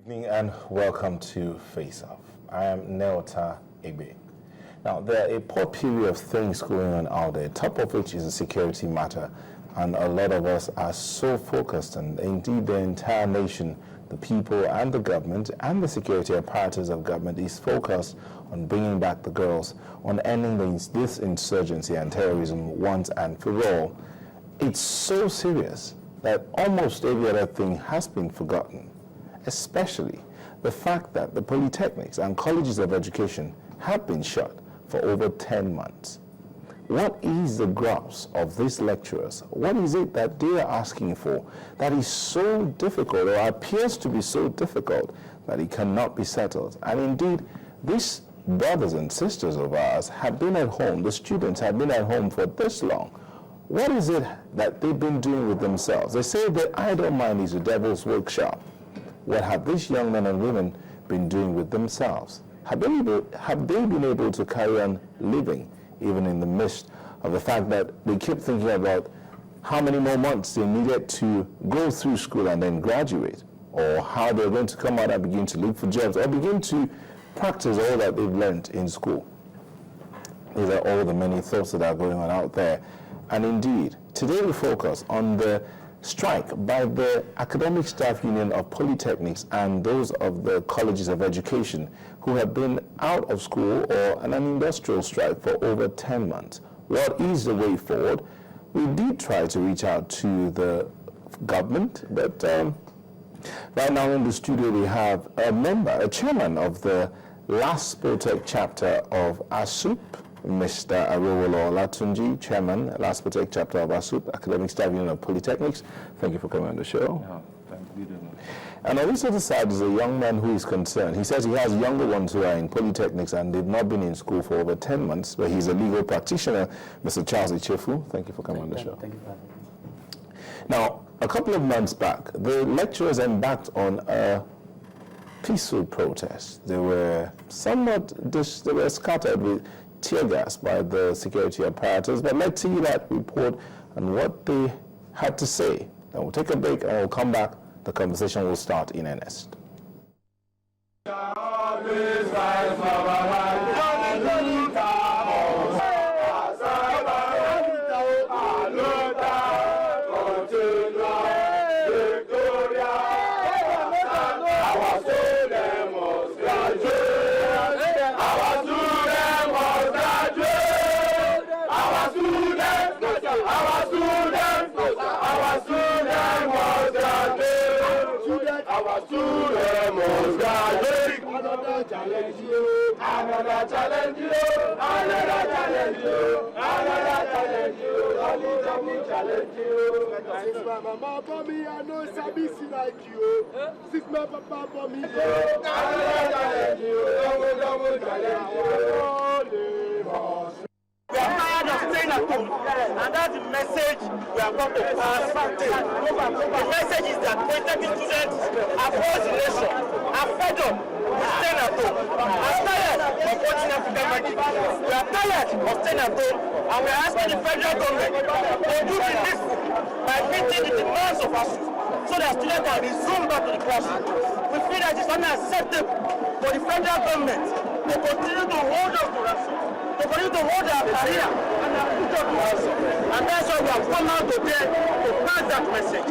evening and welcome to Faceoff. I am Neota Ebe. Now, there are a potpourri of things going on out there, top of which is a security matter, and a lot of us are so focused, and indeed the entire nation, the people and the government and the security apparatus of government is focused on bringing back the girls, on ending this insurgency and terrorism once and for all. It's so serious that almost every other thing has been forgotten, especially the fact that the polytechnics and colleges of education have been shut for over 10 months. What is the grasp of these lecturers? What is it that they are asking for that is so difficult, or appears to be so difficult, that it cannot be settled? And indeed, these brothers and sisters of ours have been at home, the students have been at home for this long. What is it that they've been doing with themselves? They say the idle mind is the devil's workshop. What have these young men and women been doing with themselves? Have they been able to carry on living, even in the midst of the fact that they keep thinking about how many more months they needed to go through school and then graduate, or how they're going to come out and begin to look for jobs, or begin to practice all that they've learned in school? These are all the many thoughts that are going on out there. And indeed, today we focus on the strike by the Academic Staff Union of Polytechnics and those of the colleges of education who have been out of school or an industrial strike for over 10 months. What is the way forward? We did try to reach out to the government, but right now in the studio we have a chairman of the Laspotech chapter of ASUP, Mr. Arowolo Latunji, Chairman, Laspotech chapter of ASUP, Academic Staff Union of Polytechnics. Thank you for coming on the show. Yeah, thank you. And on this other side is a young man who is concerned. He says he has younger ones who are in polytechnics and they've not been in school for over 10 months, but he's a legal practitioner, Mr. Charles Ichefu. Thank you for coming on the show. Thank you for having me. Now, a couple of months back, the lecturers embarked on a peaceful protest. They were they were scattered with tear gas by the security apparatus, but let's see that report and what they had to say. Then we'll take a break and we'll come back. The conversation will start in earnest. Another challenge you, another challenge you, another challenge you, double challenge you. 6 my mama for me, I know Sabi like you. 6 my papa for me, another challenge you, double challenge you. We are tired of staying at home, and that's the message we are going to pass today. The message is that polytechnic students across the nation are fed up with staying at home. I'm tired of watching African magic. We are tired of staying at home, and we are asking the federal government to do the needful by meeting the demands of us so that students can resume back to the classroom. We feel that it's unacceptable for the federal government to continue to hold us to ransom, to continue to hold our career and our future to us. And that's why we have come out today to pass that message.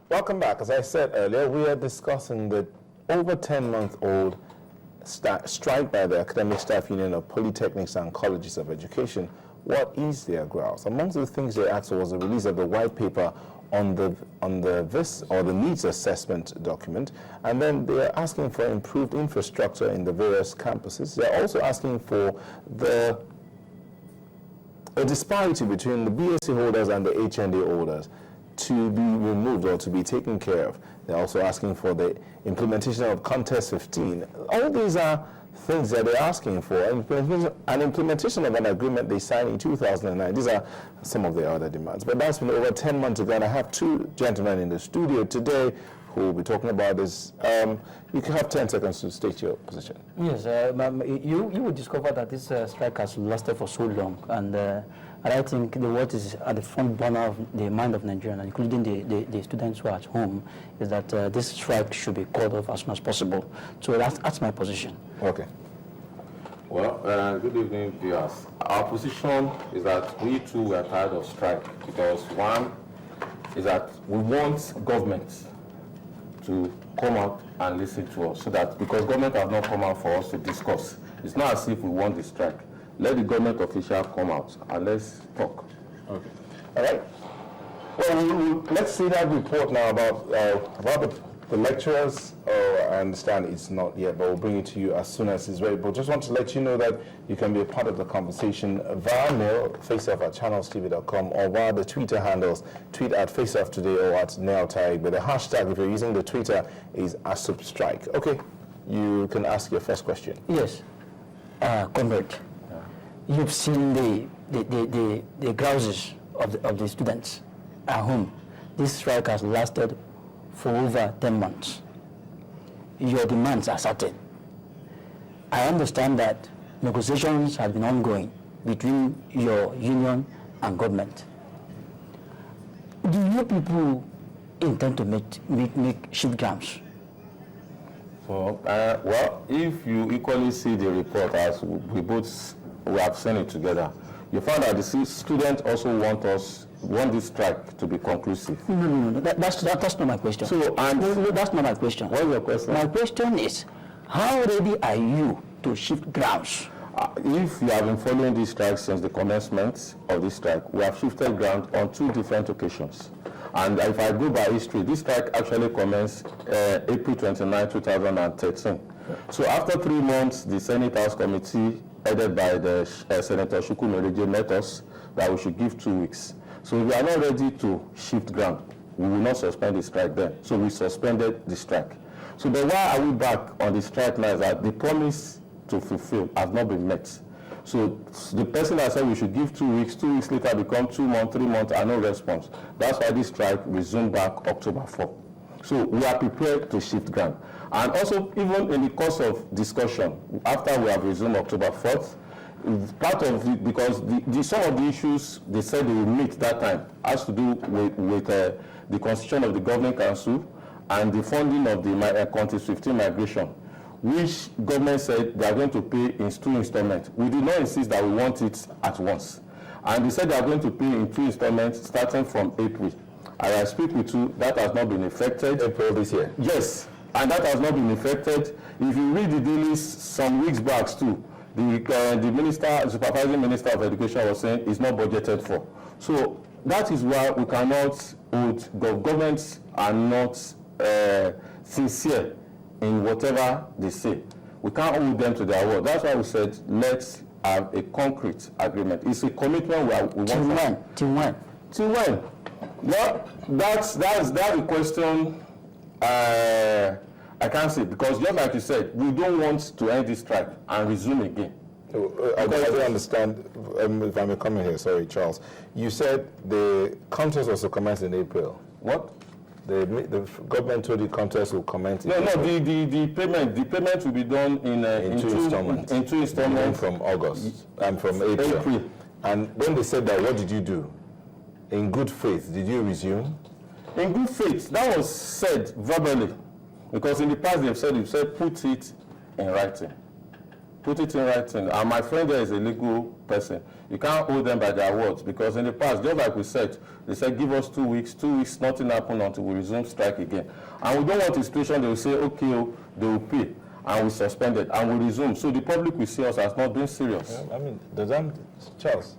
Welcome back. As I said earlier, we are discussing the over 10-month-old strike by the Academic Staff Union of Polytechnics and Colleges of Education. What is their grounds? Amongst the things they asked for was the release of the white paper on the needs assessment document, and then they are asking for improved infrastructure in the various campuses. They are also asking for a disparity between the BSc holders and the HND holders to be removed or to be taken care of. They're also asking for the implementation of Contest 15. All these are things that they're asking for, an implementation of an agreement they signed in 2009. These are some of their other demands. But that's been over 10 months ago, and I have two gentlemen in the studio today who will be talking about this. You can have 10 seconds to state your position. Yes, you will discover that this strike has lasted for so long, and I think what is at the front burner of the mind of Nigerians, including the students who are at home, is that this strike should be called off as soon as possible. So that's my position. Okay. Well, good evening, viewers. Our position is that we too are tired of strike because one is that we want government to come out and listen to us so that because government have not come out for us to discuss, it's not as if we want the strike. Let the government official come out and let's talk. Okay. All right. Well, let's see that report now about the lecturers. I understand it's not yet, but we'll bring it to you as soon as it's ready. But just want to let you know that you can be a part of the conversation via mail, faceoff@channelstv.com, or via the Twitter handles, tweet at Faceoff Today or at Neotag. But the hashtag, if you're using the Twitter, is ASUP Strike. Okay, you can ask your first question. Yes, comrade, you've seen the grouses of the students at home. This strike has lasted for over 10 months. Your demands are certain. I understand that negotiations have been ongoing between your union and government. Do you people intend to make shift grounds? So, well, if you equally see the report as we have seen it together, you find that the students also want this strike to be conclusive. No. That's not my question. So, no, that's not my question. What is your question? My question is, how ready are you to shift grounds? If you have been following this strike since the commencement of this strike, we have shifted ground on 2 different occasions. And if I go by history, this strike actually commenced April 29, 2013. So after 3 months, the Senate House Committee, headed by the Senator Shukwu Mereje, met us that we should give 2 weeks. So if we are not ready to shift ground, we will not suspend the strike then. So we suspended the strike. So then why are we back on the strike now is that the promise to fulfill has not been met. So the person that said we should give 2 weeks, 2 weeks later become 2 months, 3 months, and no response. That's why this strike resumed back October 4. So we are prepared to shift ground. And also, even in the course of discussion, after we have resumed October 4th, part of it, because some of the issues they said they will meet that time has to do with the constitution of the governing council and the funding of the country's 15 migration, which government said they are going to pay in 2 installments. We did not insist that we want it at once. And they said they are going to pay in 2 installments starting from April. As I speak with you, that has not been effected. April this year? Yes, and that has not been effected. If you read the dailies some weeks back too, the supervising minister of education was saying it's not budgeted for. So that is why we cannot hold, governments are not sincere in whatever they say. We can't hold them to their word. That's why we said let's have a concrete agreement. It's a commitment we want. Till when? Till when? Well, that's the question. I can't say, because just like you said, we don't want to end this strike and resume again. I don't understand, if I may come in here, sorry, Charles. You said the contest was to commence in April. What? The government told you contest will commence in April. No, the payment will be done in 2 installments. In 2 installments. From August and from April. And when they said that, what did you do? In good faith, did you resume? In good faith, that was said verbally. Because in the past they've said put it in writing. Put it in writing. And my friend there is a legal person. You can't hold them by their words, because in the past, just like we said, they said give us 2 weeks, nothing happened until we resume strike again. And we don't want a situation they will say, okay, they will pay, and we suspend it, and we resume. So the public will see us as not being serious. I mean, Charles,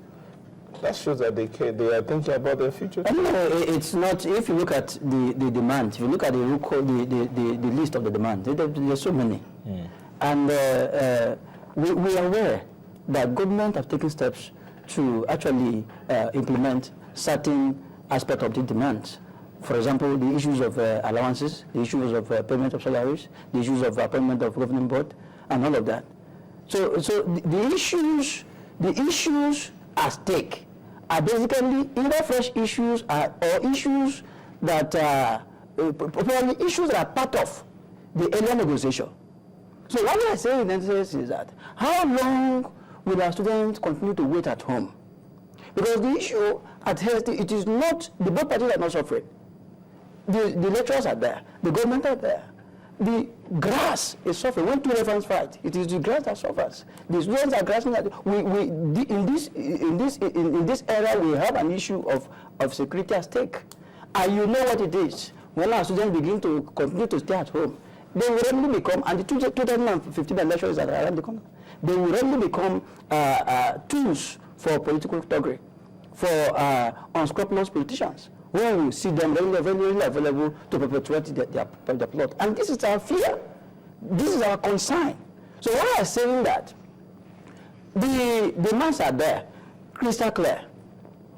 that shows that they are thinking about their future. No, it's not. If you look at the demand, if you look at the list of the demand, there's so many. And we are aware that government have taken steps to actually implement certain aspects of the demand. For example, the issues of allowances, the issues of payment of salaries, the issues of appointment of governing board, and all of that. So the issues at stake are basically either fresh issues or issues that probably issues that are part of the earlier negotiation. So what we are saying in essence is that how long will our students continue to wait at home? Because the issue at hand, it is not, the both parties are not suffering. The lecturers are there, the government are there. The grass is suffering. When two elephants fight, it is the grass that suffers. The students are grasping that in this era we have an issue of security at stake. And you know what it is. When our students begin to continue to stay at home, they will really become, and the 2015 elections that are around the corner, they will really become tools for political thuggery, for unscrupulous politicians, who will see them really available to perpetuate their plot. And this is our fear. This is our concern. So when I am saying that the demands are there, crystal clear,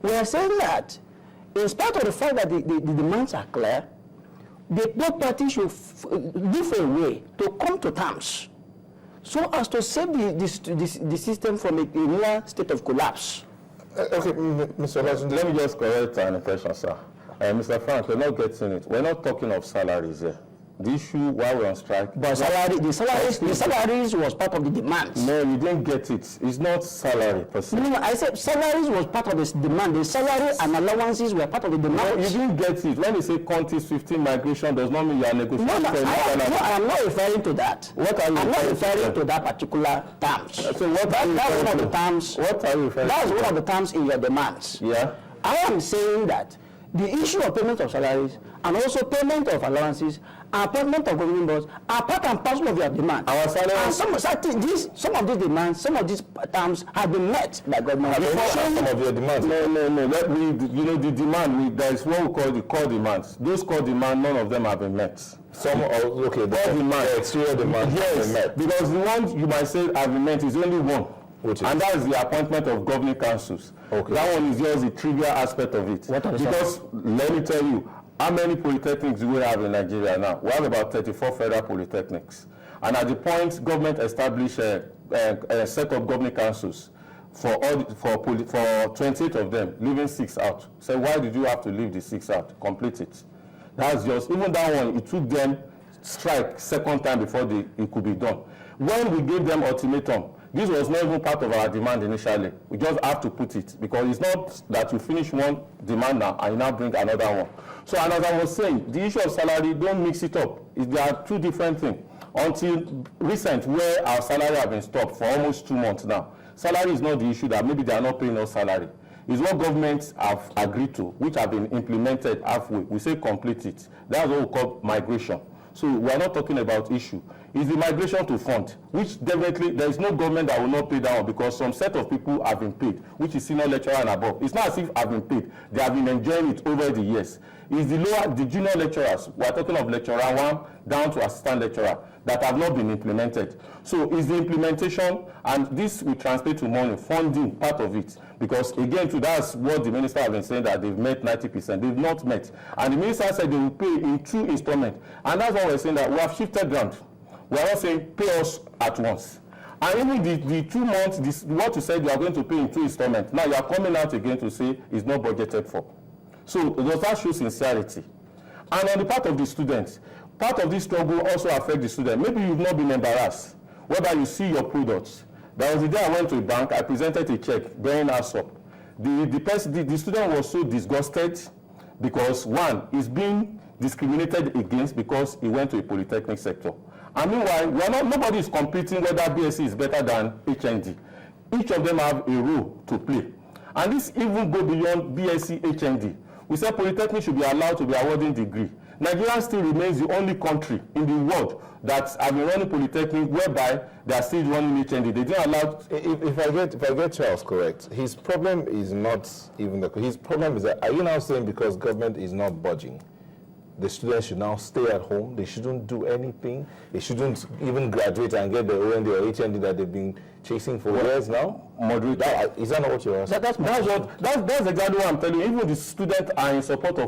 we are saying that in spite of the fact that the demands are clear, the both parties should look for a way to come to terms so as to save the system from a near state of collapse. Okay, Mr. Olatunji, Let me just correct an impression, sir. Mr. Frank, we're not getting it. We're not talking of salaries here. The issue while we're on strike. But the salaries was part of the demands. No, you didn't get it. It's not salary per se. No, I said salaries was part of the demand. The salary and allowances were part of the demand. No, you didn't get it. When you say countries 15 migration does not mean you are negotiating. No, I am not referring to that. What are you I'm not referring to that particular terms. So what are you That's referring one of to? the terms. What are you referring That's to? one of the terms in your demands. Yeah. I am saying that the issue of payment of salaries and also payment of allowances and payment of government bonds are part and parcel of your demand. Our salaries. And some of these demands, some of these terms have been met by government. some of your demands. No. The demand, there is what we call the core demands. Those core demands, none of them have been met. Some are, okay, the exterior demand has been met. Because the one you might say have been met is only one. And that is the appointment of governing councils. Okay. That one is just the trivial aspect of it. Because let me tell you, how many polytechnics do we have in Nigeria now? We have about 34 federal polytechnics. And at the point government established a set of governing councils for 28 of them, leaving 6 out. So why did you have to leave the 6 out? Complete it. That's just, even that one, it took them strike second time before it could be done. When we gave them ultimatum, this was not even part of our demand initially. We just have to put it because it's not that you finish one demand now and you now bring another one. So, and as I was saying, the issue of salary, don't mix it up. There are two different things. Until recent, where our salary have been stopped for almost 2 months now, salary is not the issue that maybe they are not paying us salary. It's what governments have agreed to, which have been implemented halfway. We say complete it. That's what we call migration. So we are not talking about issue. It's the migration to fund, which definitely there is no government that will not pay that one because some set of people have been paid, which is senior lecturer and above. It's not as if have been paid. They have been enjoying it over the years. It's the junior lecturers. We are talking of lecturer 1 down to assistant lecturer that have not been implemented. So it's the implementation, and this will translate to money, funding part of it. Because again, that's what the minister has been saying, that they've met 90%. They've not met. And the minister said they will pay in 2 installments. And that's why we're saying that we have shifted ground. We are not saying pay us at once. And even the 2 months, what you said you are going to pay in 2 installments, now you are coming out again to say it's not budgeted for. So does that show sincerity? And on the part of the students, part of this struggle also affects the student. Maybe you've not been embarrassed, whether you see your products. There was the day I went to a bank, I presented a check bearing ASUP. The student was so disgusted because one, is being discriminated against because he went to a polytechnic sector. And meanwhile, nobody is competing whether BSc is better than HND. Each of them have a role to play. And this even go beyond BSc, HND. We said polytechnic should be allowed to be awarding degree. Nigeria still remains the only country in the world that have been running polytechnic whereby they are still running HND. They didn't allow. If I get Charles correct, his problem is not even his problem is that, are you now saying because government is not budging, the students should now stay at home? They shouldn't do anything. They shouldn't even graduate and get the OND or HND that they've been chasing for years now? Moderate. Is that not what you're asking? That's exactly what I'm telling you. Even the students are in support of